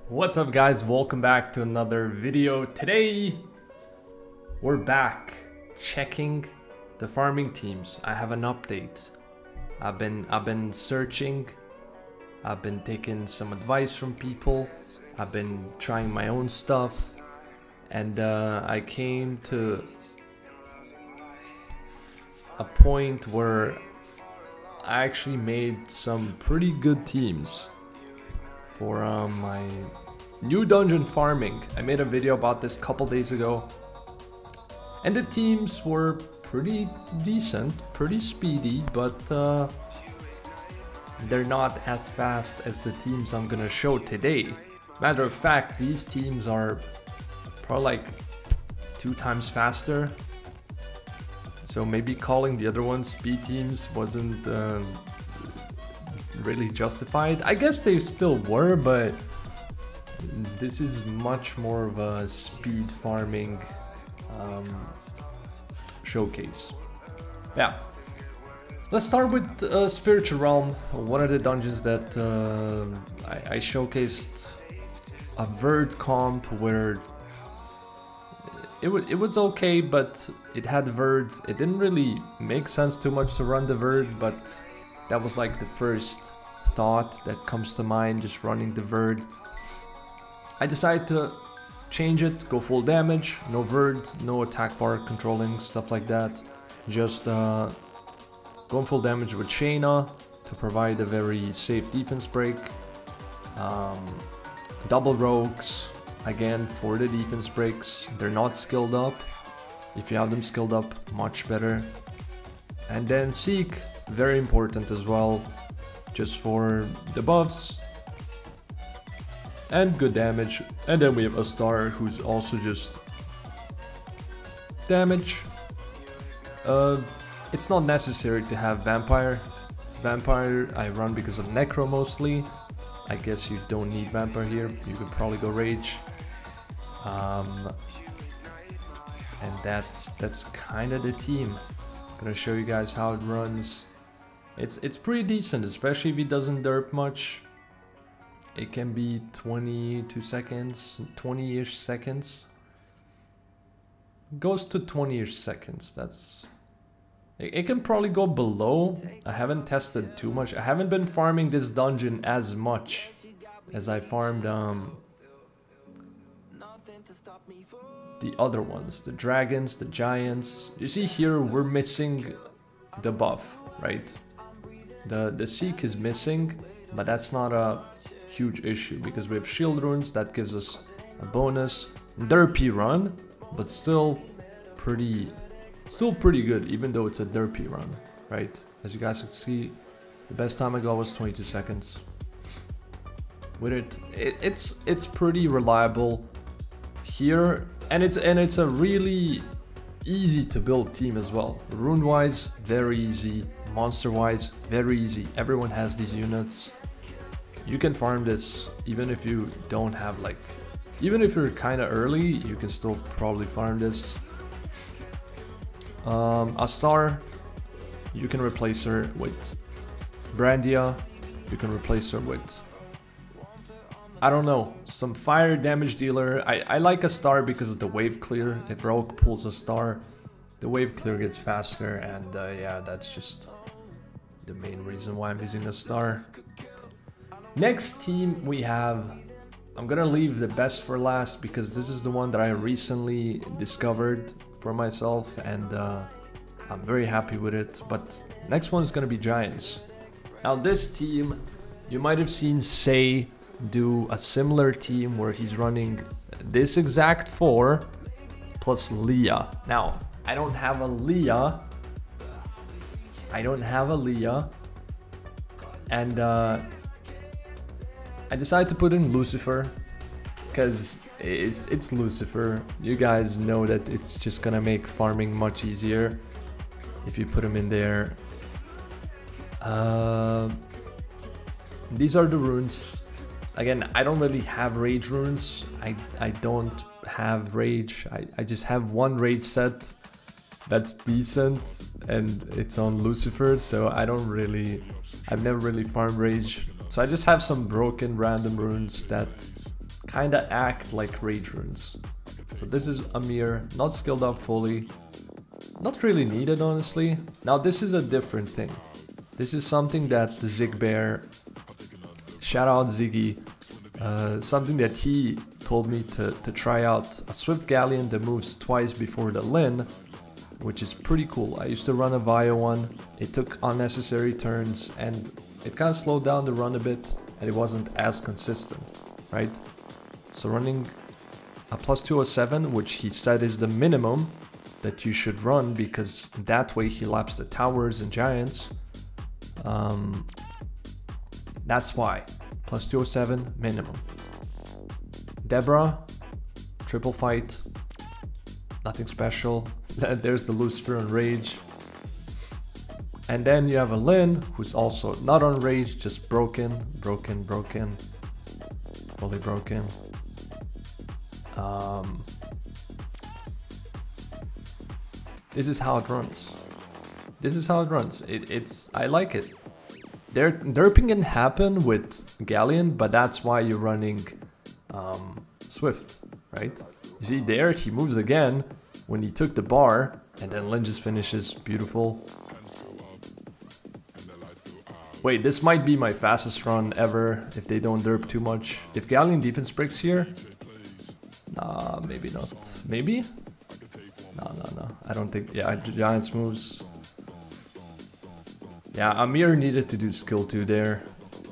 What's up guys, welcome back to another video. Today we're back checking the farming teams. I have an update. I've been searching, I've been taking some advice from people, I've been trying my own stuff, and I came to a point where I actually made some pretty good teams for my new dungeon farming. I made a video about this a couple days ago, and the teams were pretty decent, pretty speedy, but they're not as fast as the teams I'm gonna show today. Matter of fact, these teams are probably like 2 times faster, so maybe calling the other ones speed teams wasn't really justified. I guess they still were, but this is much more of a speed farming showcase. Yeah, let's start with Spiritual Realm, one of the dungeons that I showcased a Verd comp where it was okay, but it had Verd. It didn't really make sense too much to run the Verd, but that was like the first thought that comes to mind, just running the Verd. I decided to change it, go full damage, no Verd, no attack bar controlling, stuff like that. Just going full damage with Shayna to provide a very safe defense break. Double rogues, again, for the defense breaks. They're not skilled up. If you have them skilled up, much better. And then Seek, very important as well, just for the buffs and good damage. And then we have a Star, who's also just damage. It's not necessary to have Vampire. Vampire I run because of Necro mostly. I guess you don't need Vampire here. You could probably go Rage. And that's kind of the team. Gonna show you guys how it runs. It's pretty decent, especially if he doesn't derp much. It can be 22 seconds, 20-ish seconds. Goes to 20-ish seconds. It can probably go below. I haven't tested too much. I haven't been farming this dungeon as much as I farmed the other ones, the dragons, the giants. You see here we're missing the buff, right? The Seek is missing, but that's not a huge issue because we have shield runes that gives us a bonus. Derpy run, but still pretty good, even though it's a derpy run, right? As you guys can see, the best time I got was 22 seconds. With it's pretty reliable here, and it's a really easy to build team as well. Rune wise, very easy. Monster wise, very easy. Everyone has these units. You can farm this even if you don't have even if you're kind of early, you can still probably farm this. A Star, you can replace her with Brandia. You can replace her with, I don't know, some fire damage dealer. I like a Star because of the wave clear. If Rogue pulls a Star, the wave clear gets faster, and yeah, that's just the main reason why I'm using a Star. Next team we have, I'm gonna leave the best for last because this is the one that I recently discovered for myself, and I'm very happy with it. But next one is gonna be Giants. Now this team, you might have seen Say do a similar team where he's running this exact 4 plus Leah. Now I don't have a Leah. And I decided to put in Lucifer because it's Lucifer. You guys know that it's just gonna make farming much easier if you put him in there. These are the runes. Again, I don't really have rage runes. I don't have rage. I just have one rage set that's decent, and it's on Lucifer, so I've never really farmed rage. So I just have some broken random runes that kinda act like rage runes. So this is Amir, not skilled up fully. Not really needed, honestly. Now this is a different thing. This is something that the Zigbear, shout out Ziggy, something that he told me to try out. A Swift Galleon that moves twice before the Lin, which is pretty cool. I used to run a Vio one. It took unnecessary turns and it kind of slowed down the run a bit and it wasn't as consistent, right? So running a plus 207, which he said is the minimum that you should run because that way he laps the towers and giants. That's why. Plus 207 minimum. Deborah, triple fight. Nothing special. There's the Lucifer on rage. And then you have a Lin who's also not on rage, just broken. Fully broken. This is how it runs. This is how it runs. I like it. Derping can happen with Galleon, but that's why you're running Swift, right? You see there, he moves again when he took the bar, and then Lin just finishes. Beautiful. Wait, this might be my fastest run ever if they don't derp too much. If Galleon defense breaks here, nah, maybe not. Maybe? No. I don't think. Yeah, Giants moves. Yeah, Amir needed to do skill 2 there,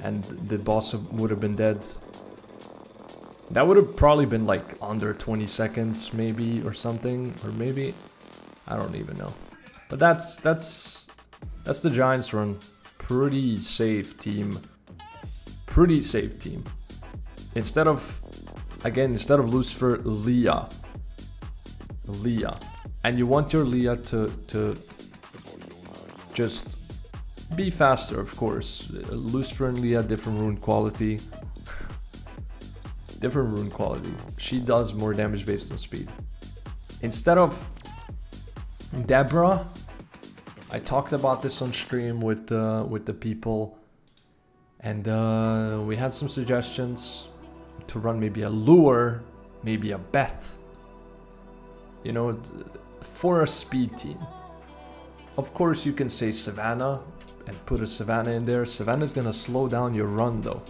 and the boss would have been dead. That would have probably been like under 20 seconds, maybe, or something, or maybe I don't even know. But that's the Giants run. Pretty safe team. Pretty safe team. Instead of Lucifer, Leah. And you want your Leah to just be faster, of course. Lucifer and Leah, different rune quality. Different rune quality. She does more damage based on speed. Instead of Deborah, I talked about this on stream with the people, and we had some suggestions to run maybe a Lure, maybe a Beth, you know, for a speed team. Of course you can say Savannah and put a Savannah in there. Savannah's gonna slow down your run though,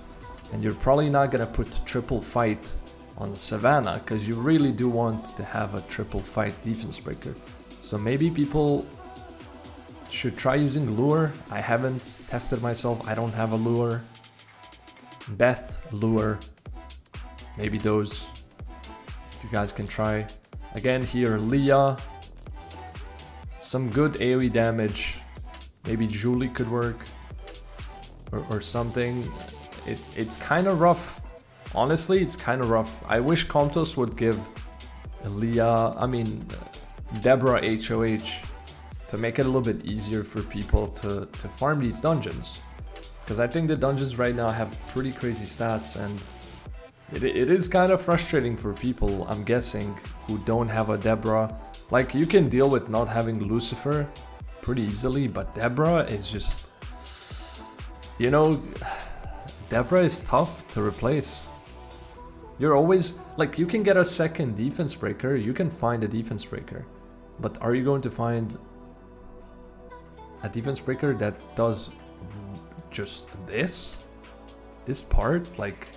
and you're probably not gonna put triple fight on Savannah because you really do want to have a triple fight defense breaker. So maybe people should try using Lure. I haven't tested myself. I don't have a Lure. Beth, Lure, maybe those. You guys can try. Again here, Leah. Some good AoE damage. Maybe Julie could work. Or something. It's kind of rough. Honestly, it's kind of rough. I wish Comtos would give Deborah HOH to make it a little bit easier for people to farm these dungeons. Because I think the dungeons right now have pretty crazy stats, and it is kind of frustrating for people, I'm guessing, who don't have a Deborah. Like, you can deal with not having Lucifer pretty easily, but Deborah is just, you know, Deborah is tough to replace. You're always, like, you can get a second defense breaker, you can find a defense breaker, but are you going to find a defense breaker that does just this part? Like,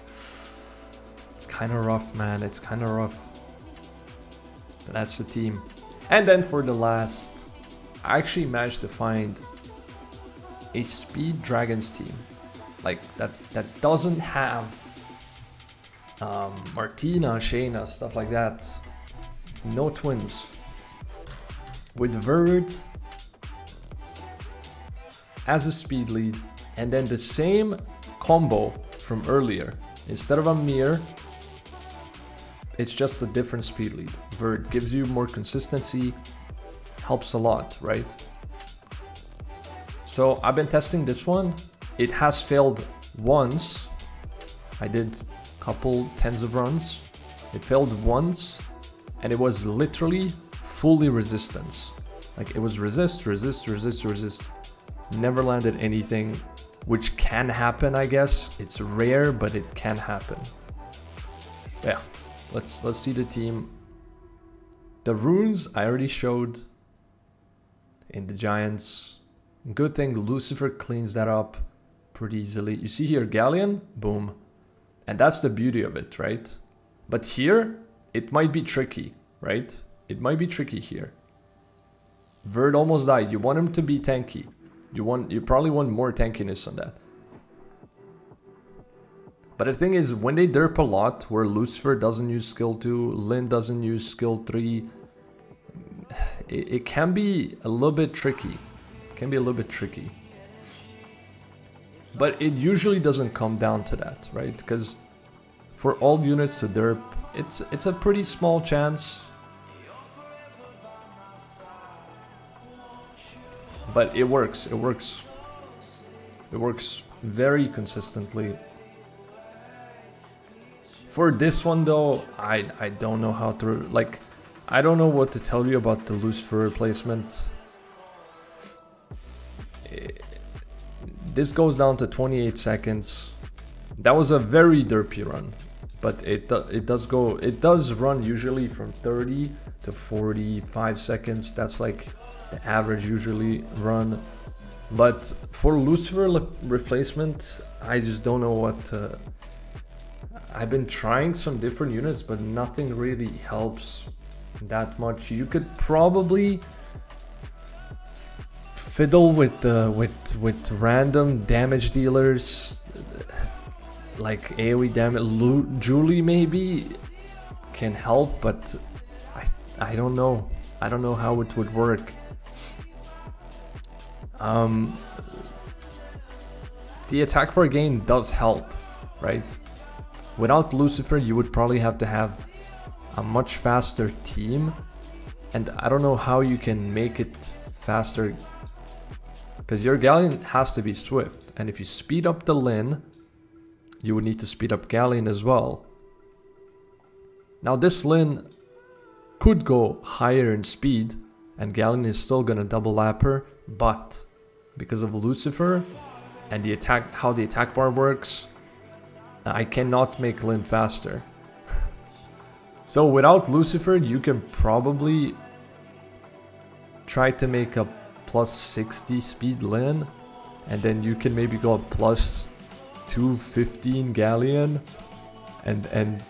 it's kind of rough, man. It's kind of rough. But that's the team. And then for the last, I actually managed to find a speed dragons team, like that doesn't have Martina, Shayna, stuff like that. No twins. With Verd as a speed lead, and then the same combo from earlier. Instead of Amir, it's just a different speed lead. Verd gives you more consistency, helps a lot, right? So I've been testing this one. It has failed once. I did a couple tens of runs. It failed once, and it was literally fully resistance. Like, it was resist. Never landed anything, which can happen, I guess. It's rare, but it can happen. Yeah, let's see the team. The runes I already showed in the Giants. Good thing Lucifer cleans that up pretty easily. You see here, Galleon, boom. And that's the beauty of it, right? But here, it might be tricky, right? It might be tricky here. Verd almost died. You want him to be tanky. You probably want more tankiness on that. But the thing is, when they derp a lot, where Lucifer doesn't use skill 2, Lyn doesn't use skill 3, it can be a little bit tricky. It can be a little bit tricky. But it usually doesn't come down to that, right? Because for all units to derp, it's a pretty small chance. But it works. It works. It works very consistently. For this one though, I don't know how to, like, I don't know what to tell you about the Lucifer replacement. This goes down to 28 seconds. That was a very derpy run, but it does run usually from 30 to 45 seconds. That's like the average usually run. But for Lucifer replacement, I just don't know what to... I've been trying some different units, but nothing really helps that much. You could probably fiddle with random damage dealers, like AoE damage. Julie maybe can help, but I don't know. I don't know how it would work. The attack per gain does help, right? Without Lucifer, you would probably have to have a much faster team, and I don't know how you can make it faster, because your Galleon has to be swift, and if you speed up the Lyn, you would need to speed up Galleon as well. Now this Lyn could go higher in speed, and Galleon is still gonna double lap her, but because of Lucifer and the attack, how the attack bar works, I cannot make Lyn faster. So without Lucifer, you can probably try to make a plus 60 speed Lyn, and then you can maybe go a plus 215 Galleon, and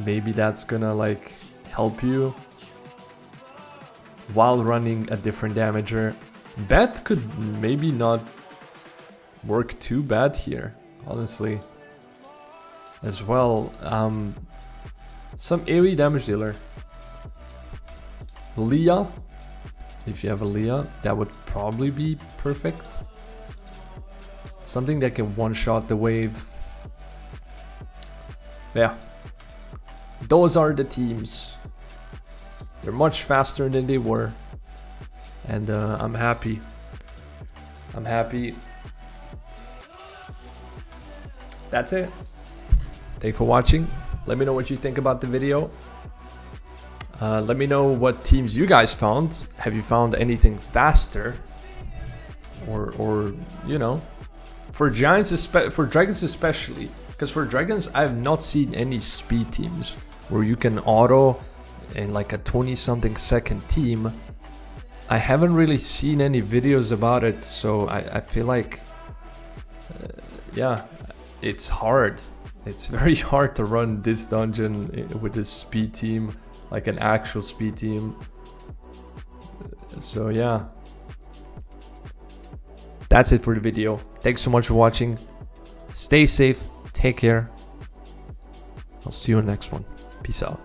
maybe that's gonna like help you while running a different damager. Bet could maybe not work too bad here, honestly. As well, some AoE damage dealer. Leah, if you have a Leah, that would probably be perfect. Something that can one-shot the wave. Yeah, those are the teams. They're much faster than they were, and I'm happy. I'm happy. That's it. Thanks for watching. Let me know what you think about the video. Let me know what teams you guys found. Have you found anything faster? Or you know, for Giants, for Dragons especially, because for Dragons I have not seen any speed teams where you can auto in like a 20-something second team. I haven't really seen any videos about it, so I feel like yeah, it's hard. It's very hard to run this dungeon with this speed team, like an actual speed team. So yeah, that's it for the video. Thanks so much for watching. Stay safe, take care. I'll see you in the next one. Peace out.